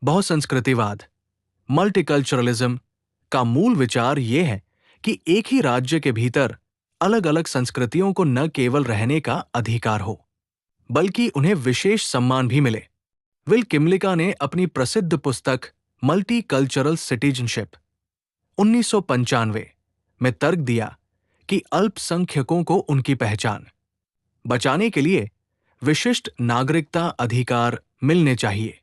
बहुसंस्कृतिवाद multiculturalism का मूल विचार ये है कि एक ही राज्य के भीतर अलग अलग संस्कृतियों को न केवल रहने का अधिकार हो बल्कि उन्हें विशेष सम्मान भी मिले। विल किमलिका ने अपनी प्रसिद्ध पुस्तक मल्टीकल्चरल सिटीजनशिप 1995 में तर्क दिया कि अल्पसंख्यकों को उनकी पहचान बचाने के लिए विशिष्ट नागरिकता अधिकार मिलने चाहिए।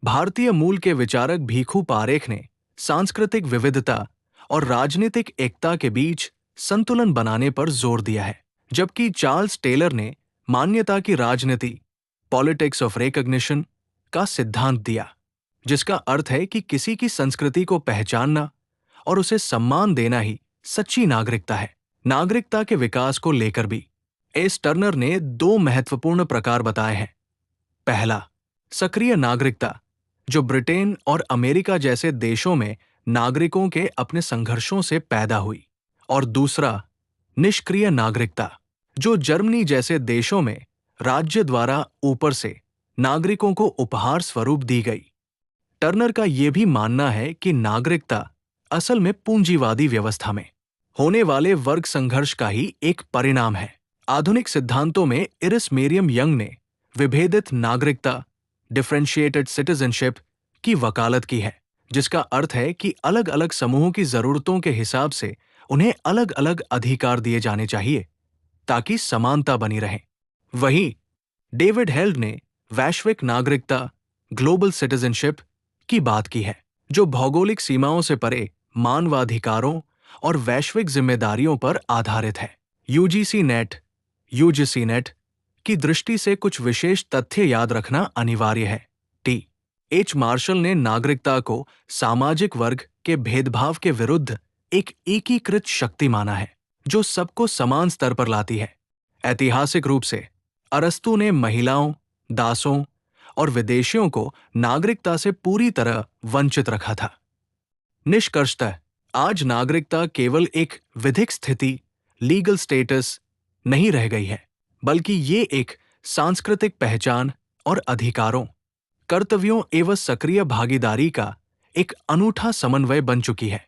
भारतीय मूल के विचारक भीखू पारेख ने सांस्कृतिक विविधता और राजनीतिक एकता के बीच संतुलन बनाने पर जोर दिया है, जबकि चार्ल्स टेलर ने मान्यता की राजनीति पॉलिटिक्स ऑफ रिकॉग्निशन का सिद्धांत दिया, जिसका अर्थ है कि किसी की संस्कृति को पहचानना और उसे सम्मान देना ही सच्ची नागरिकता है। नागरिकता के विकास को लेकर भी एस टर्नर ने दो महत्वपूर्ण प्रकार बताए हैं। पहला, सक्रिय नागरिकता, जो ब्रिटेन और अमेरिका जैसे देशों में नागरिकों के अपने संघर्षों से पैदा हुई, और दूसरा, निष्क्रिय नागरिकता, जो जर्मनी जैसे देशों में राज्य द्वारा ऊपर से नागरिकों को उपहार स्वरूप दी गई। टर्नर का यह भी मानना है कि नागरिकता असल में पूंजीवादी व्यवस्था में होने वाले वर्ग संघर्ष का ही एक परिणाम है। आधुनिक सिद्धांतों में इरिस मेरियम यंग ने विभेदित नागरिकता डिफरेंशिएटेड सिटीजनशिप की वकालत की है, जिसका अर्थ है कि अलग अलग समूहों की जरूरतों के हिसाब से उन्हें अलग अलग अधिकार दिए जाने चाहिए ताकि समानता बनी रहे। वहीं डेविड हेल्ड ने वैश्विक नागरिकता ग्लोबल सिटीजनशिप की बात की है, जो भौगोलिक सीमाओं से परे मानवाधिकारों और वैश्विक जिम्मेदारियों पर आधारित है। यूजीसी नेट की दृष्टि से कुछ विशेष तथ्य याद रखना अनिवार्य है। टी एच मार्शल ने नागरिकता को सामाजिक वर्ग के भेदभाव के विरुद्ध एक एकीकृत शक्ति माना है, जो सबको समान स्तर पर लाती है। ऐतिहासिक रूप से अरस्तु ने महिलाओं, दासों और विदेशियों को नागरिकता से पूरी तरह वंचित रखा था। निष्कर्षतः आज नागरिकता केवल एक विधिक स्थिति, लीगल स्टेटस नहीं रह गई है, बल्कि ये एक सांस्कृतिक पहचान और अधिकारों, कर्तव्यों एवं सक्रिय भागीदारी का एक अनूठा समन्वय बन चुकी है।